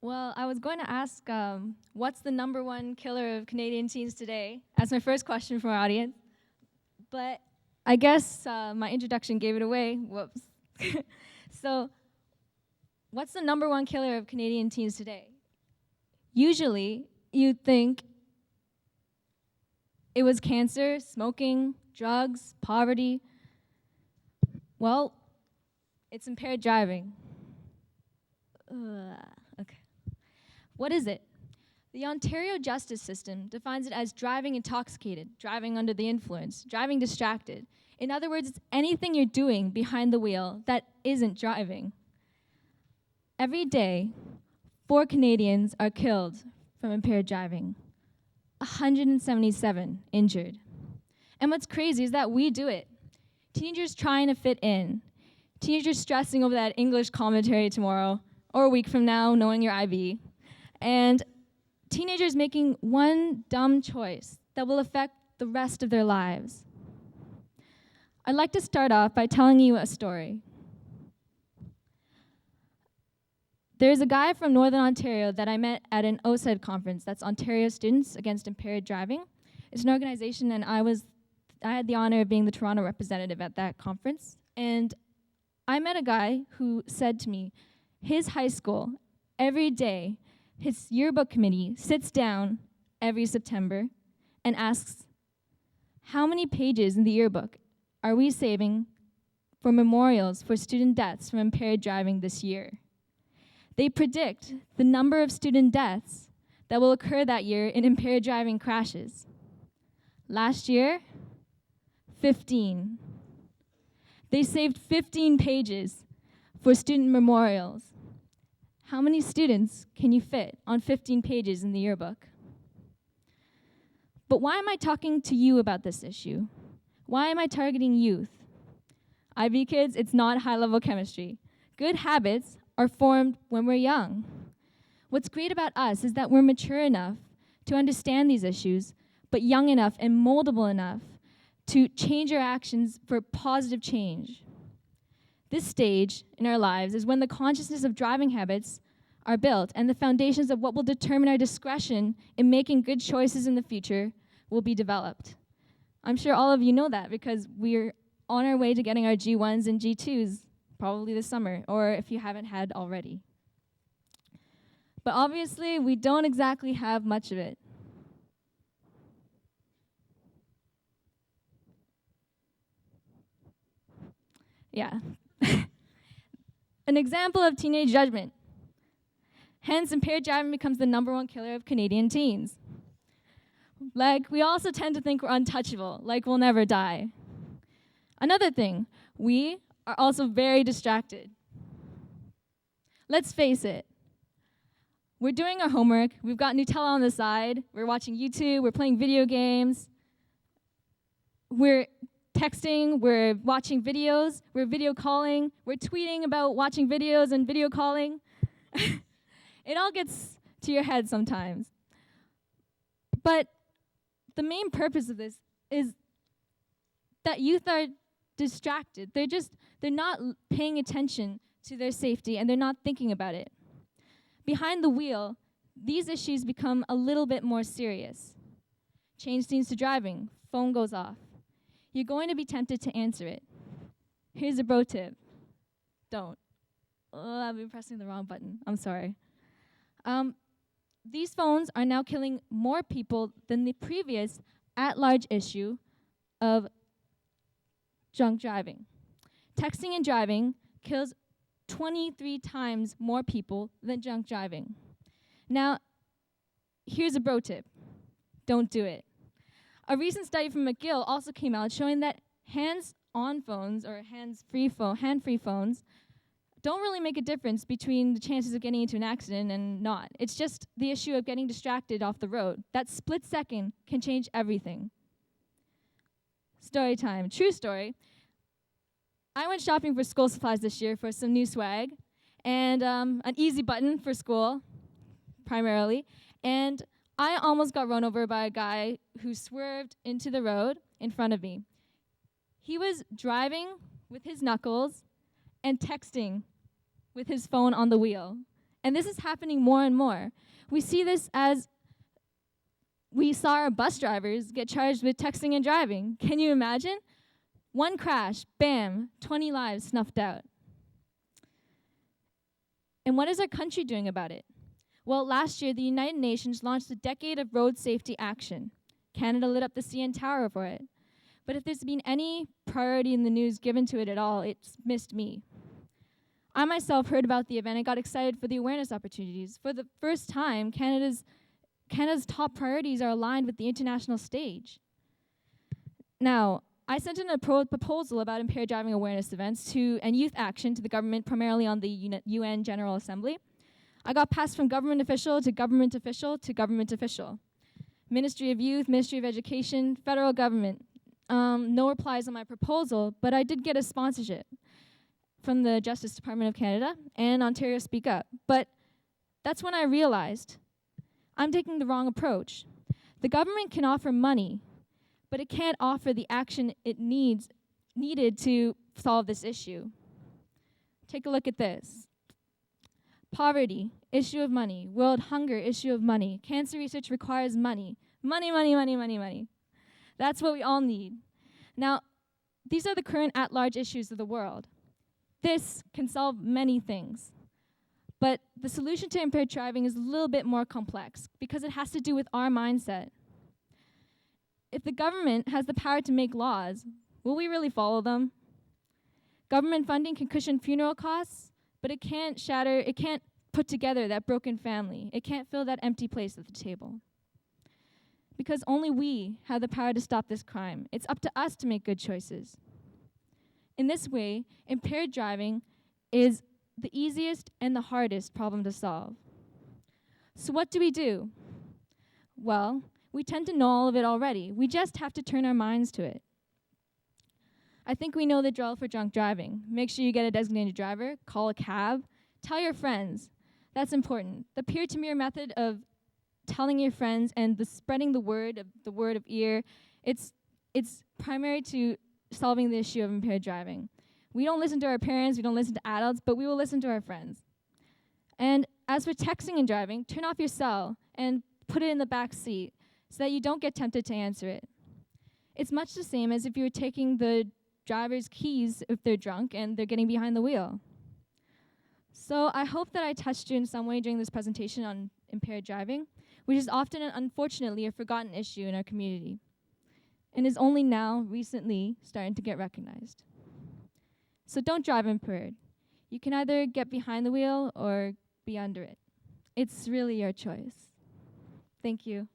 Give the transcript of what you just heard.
Well, I was going to ask, what's the number one killer of Canadian teens today? That's my first question from our audience. But I guess my introduction gave it away. Whoops. So, what's the number one killer of Canadian teens today? Usually, you'd think it was cancer, smoking, drugs, poverty. Well, it's impaired driving. Okay. What is it? The Ontario justice system defines it as driving intoxicated, driving under the influence, driving distracted. In other words, it's anything you're doing behind the wheel that isn't driving. Every day, 4 Canadians are killed from impaired driving, 177 injured. And what's crazy is that we do it. Teenagers trying to fit in, teenagers stressing over that English commentary tomorrow, or a week from now, knowing your IB, and teenagers making one dumb choice that will affect the rest of their lives. I'd like to start off by telling you a story. There's a guy from Northern Ontario that I met at an OSAID conference, that's Ontario Students Against Impaired Driving. It's an organization, and I had the honor of being the Toronto representative at that conference. And I met a guy who said to me, his high school, every day, his yearbook committee sits down every September and asks, how many pages in the yearbook are we saving for memorials for student deaths from impaired driving this year? They predict the number of student deaths that will occur that year in impaired driving crashes. Last year, 15. They saved 15 pages for student memorials. How many students can you fit on 15 pages in the yearbook? But why am I talking to you about this issue? Why am I targeting youth? IB kids, it's not high-level chemistry. Good habits are formed when we're young. What's great about us is that we're mature enough to understand these issues, but young enough and moldable enough to change our actions for positive change. This stage in our lives is when the consciousness of driving habits are built and the foundations of what will determine our discretion in making good choices in the future will be developed. I'm sure all of you know that because we're on our way to getting our G1s and G2s probably this summer, or if you haven't had already. But obviously, we don't exactly have much of it. Yeah. An example of teenage judgment. Hence, impaired driving becomes the number one killer of Canadian teens. Like, we also tend to think we're untouchable, like we'll never die. Another thing, we are also very distracted. Let's face it. We're doing our homework, we've got Nutella on the side, we're watching YouTube, we're playing video games, we're texting, we're watching videos, we're video calling, we're tweeting about watching videos and video calling. It all gets to your head sometimes. But the main purpose of this is that youth are distracted. They're not paying attention to their safety and they're not thinking about it. Behind the wheel, these issues become a little bit more serious. Change scenes to driving, phone goes off. You're going to be tempted to answer it. Here's a bro tip. Don't. Oh, I've been pressing the wrong button. I'm sorry. These phones are now killing more people than the previous at-large issue of drunk driving. Texting and driving kills 23 times more people than drunk driving. Now, here's a bro tip. Don't do it. A recent study from McGill also came out showing that hands-on phones or hand-free phones don't really make a difference between the chances of getting into an accident and not. It's just the issue of getting distracted off the road. That split second can change everything. Story time. True story. I went shopping for school supplies this year for some new swag and an easy button for school, primarily. And I almost got run over by a guy who swerved into the road in front of me. He was driving with his knuckles and texting with his phone on the wheel. And this is happening more and more. We see this as we saw our bus drivers get charged with texting and driving. Can you imagine? One crash, bam, 20 lives snuffed out. And what is our country doing about it? Well, last year, the United Nations launched a decade of road safety action. Canada lit up the CN Tower for it. But if there's been any priority in the news given to it at all, it's missed me. I myself heard about the event and got excited for the awareness opportunities. For the first time, Canada's top priorities are aligned with the international stage. Now, I sent in a proposal about impaired driving awareness events and youth action to the government, primarily on the UN General Assembly. I got passed from government official to government official to government official. Ministry of Youth, Ministry of Education, federal government. No replies on my proposal, but I did get a sponsorship from the Justice Department of Canada and Ontario Speak Up. But that's when I realized I'm taking the wrong approach. The government can offer money, but it can't offer the action it needed to solve this issue. Take a look at this. Poverty, issue of money. World hunger, issue of money. Cancer research requires money. Money, money, money, money, money. That's what we all need. Now, these are the current at-large issues of the world. This can solve many things. But the solution to impaired driving is a little bit more complex because it has to do with our mindset. If the government has the power to make laws, will we really follow them? Government funding can cushion funeral costs, but it can't put together that broken family. It can't fill that empty place at the table. Because only we have the power to stop this crime. It's up to us to make good choices. In this way, impaired driving is the easiest and the hardest problem to solve. So what do? Well, we tend to know all of it already. We just have to turn our minds to it. I think we know the drill for drunk driving. Make sure you get a designated driver, call a cab, tell your friends. That's important. The peer-to-peer method of telling your friends and spreading the word of ear, it's primary to solving the issue of impaired driving. We don't listen to our parents, we don't listen to adults, but we will listen to our friends. And as for texting and driving, turn off your cell and put it in the back seat so that you don't get tempted to answer it. It's much the same as if you were taking the driver's keys if they're drunk and they're getting behind the wheel. So I hope that I touched you in some way during this presentation on impaired driving, which is often, unfortunately, a forgotten issue in our community and is only now, recently, starting to get recognized. So don't drive impaired. You can either get behind the wheel or be under it. It's really your choice. Thank you.